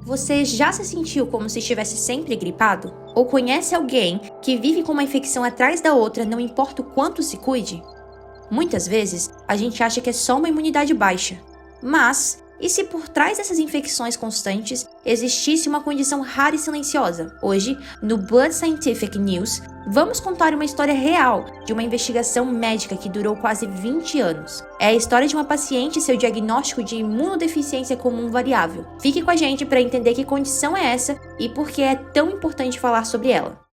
Você já se sentiu como se estivesse sempre gripado? Ou conhece alguém que vive com uma infecção atrás da outra, não importa o quanto se cuide? Muitas vezes, a gente acha que é só uma imunidade baixa. Mas, e se por trás dessas infecções constantes existisse uma condição rara e silenciosa? Hoje, no Blood Scientific News, vamos contar uma história real de uma investigação médica que durou quase 20 anos. É a história de uma paciente e seu diagnóstico de imunodeficiência comum variável. Fique com a gente para entender que condição é essa e por que é tão importante falar sobre ela.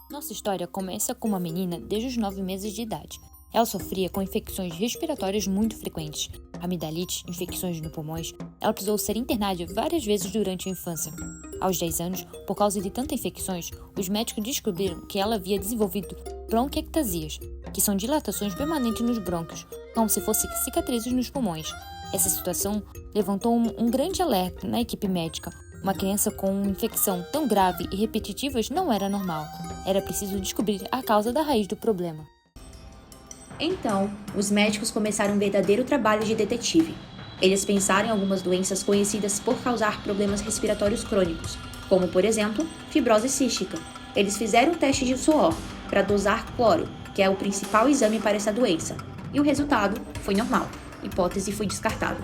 Nossa história começa com uma menina desde os 9 meses de idade. Ela sofria com infecções respiratórias muito frequentes, amidalite, infecções no pulmões. Ela precisou ser internada várias vezes durante a infância. Aos 10 anos, por causa de tantas infecções, os médicos descobriram que ela havia desenvolvido bronquiectasias, que são dilatações permanentes nos brônquios, como se fossem cicatrizes nos pulmões. Essa situação levantou um grande alerta na equipe médica. Uma criança com infecção tão grave e repetitivas não era normal. Era preciso descobrir a causa da raiz do problema. Então, os médicos começaram um verdadeiro trabalho de detetive. Eles pensaram em algumas doenças conhecidas por causar problemas respiratórios crônicos, como, por exemplo, fibrose cística. Eles fizeram um teste de suor para dosar cloro, que é o principal exame para essa doença, e o resultado foi normal. A hipótese foi descartada.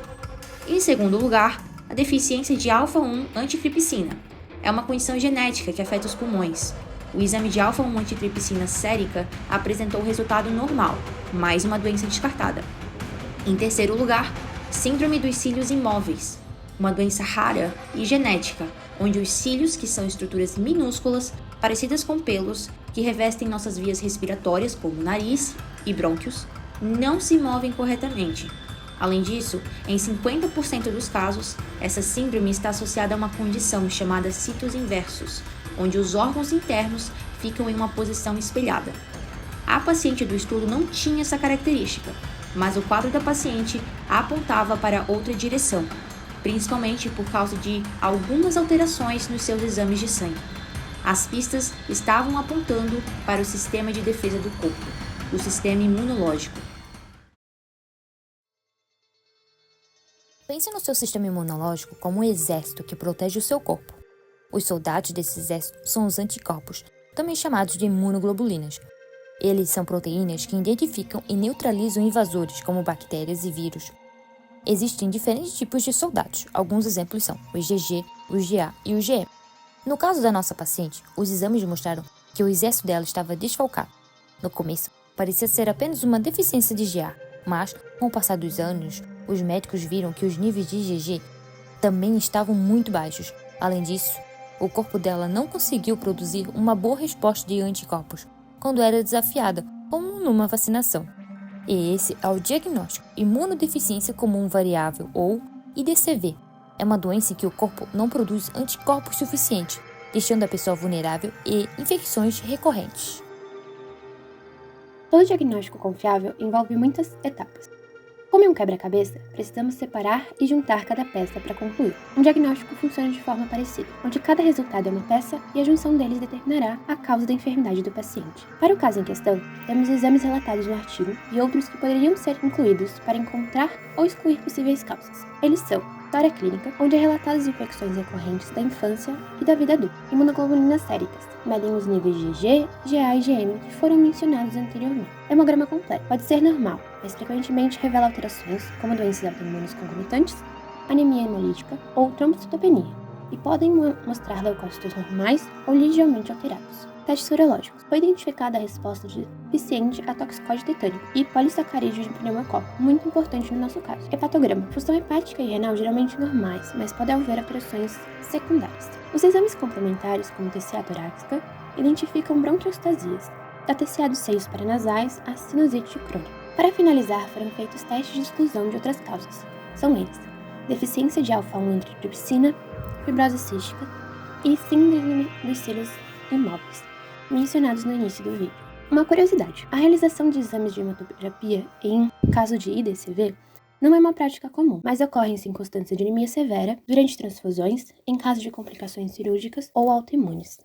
Em segundo lugar, a deficiência de alfa-1 antitripsina. É uma condição genética que afeta os pulmões. O exame de alfa-1 antitripsina sérica apresentou o resultado normal, mais uma doença descartada. Em terceiro lugar, síndrome dos cílios imóveis, uma doença rara e genética, onde os cílios, que são estruturas minúsculas, parecidas com pelos, que revestem nossas vias respiratórias, como nariz e brônquios, não se movem corretamente. Além disso, em 50% dos casos, essa síndrome está associada a uma condição chamada citos inversos, onde os órgãos internos ficam em uma posição espelhada. A paciente do estudo não tinha essa característica, mas o quadro da paciente apontava para outra direção, principalmente por causa de algumas alterações nos seus exames de sangue. As pistas estavam apontando para o sistema de defesa do corpo, o sistema imunológico. Pense no seu sistema imunológico como um exército que protege o seu corpo. Os soldados desse exército são os anticorpos, também chamados de imunoglobulinas. Eles são proteínas que identificam e neutralizam invasores como bactérias e vírus. Existem diferentes tipos de soldados. Alguns exemplos são o IgG, o IgA e o IgM. No caso da nossa paciente, os exames mostraram que o exército dela estava desfalcado. No começo, parecia ser apenas uma deficiência de IgA, mas, com o passar dos anos, os médicos viram que os níveis de IgG também estavam muito baixos. Além disso, o corpo dela não conseguiu produzir uma boa resposta de anticorpos quando era desafiada, como numa vacinação. E esse é o diagnóstico imunodeficiência comum variável, ou IDCV. É uma doença em que o corpo não produz anticorpos suficientes, deixando a pessoa vulnerável e infecções recorrentes. Todo diagnóstico confiável envolve muitas etapas. Como em um quebra-cabeça, precisamos separar e juntar cada peça para concluir. Um diagnóstico funciona de forma parecida, onde cada resultado é uma peça e a junção deles determinará a causa da enfermidade do paciente. Para o caso em questão, temos exames relatados no artigo e outros que poderiam ser incluídos para encontrar ou excluir possíveis causas. Eles são história clínica, onde é relatadas infecções recorrentes da infância e da vida adulta. Imunoglobulinas séricas, medem os níveis de Ig, Ga e Gm que foram mencionados anteriormente. Hemograma completo pode ser normal, mas frequentemente revela alterações, como doenças autoimunes concomitantes, anemia hemolítica ou trombocitopenia, e podem mostrar leucócitos normais ou ligeiramente alterados. Testes sorológicos. Foi identificada a resposta deficiente a toxicóide tetânico e polissacarídeo de pneumococo, muito importante no nosso caso. Hepatograma. Função hepática e renal geralmente normais, mas pode haver alterações secundárias. Os exames complementares, como TCA torácica, identificam bronquiostasias, da TCA dos seios paranasais à sinusite crônica. Para finalizar, foram feitos testes de exclusão de outras causas. São eles: deficiência de alfa-1 antitripsina, fibrose cística e síndrome dos cílios imóveis, mencionados no início do vídeo. Uma curiosidade: a realização de exames de hemoterapia em caso de IDCV não é uma prática comum, mas ocorre em circunstância de anemia severa, durante transfusões, em caso de complicações cirúrgicas ou autoimunes.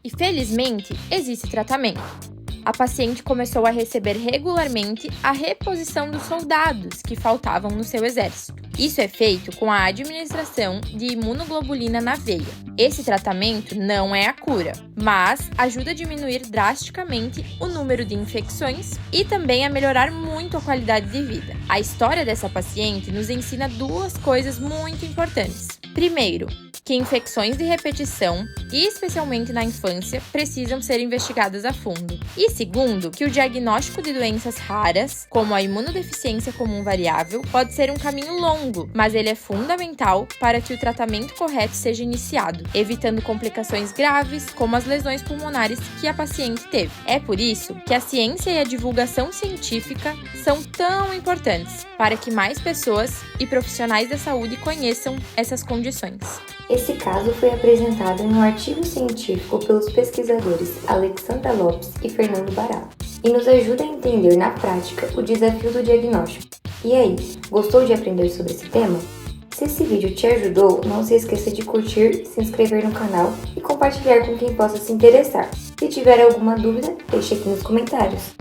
E felizmente, existe tratamento. A paciente começou a receber regularmente a reposição dos soldados que faltavam no seu exército. Isso é feito com a administração de imunoglobulina na veia. Esse tratamento não é a cura, mas ajuda a diminuir drasticamente o número de infecções e também a melhorar muito a qualidade de vida. A história dessa paciente nos ensina duas coisas muito importantes. Primeiro, que infecções de repetição, e especialmente na infância, precisam ser investigadas a fundo. E segundo, que o diagnóstico de doenças raras, como a imunodeficiência comum variável, pode ser um caminho longo, mas ele é fundamental para que o tratamento correto seja iniciado, evitando complicações graves, como as lesões pulmonares que a paciente teve. É por isso que a ciência e a divulgação científica são tão importantes, para que mais pessoas e profissionais da saúde conheçam essas condições. Esse caso foi apresentado em um artigo científico pelos pesquisadores Alexandra Lopes e Fernando Baral, e nos ajuda a entender na prática o desafio do diagnóstico. E aí, gostou de aprender sobre esse tema? Se esse vídeo te ajudou, não se esqueça de curtir, se inscrever no canal e compartilhar com quem possa se interessar. Se tiver alguma dúvida, deixe aqui nos comentários.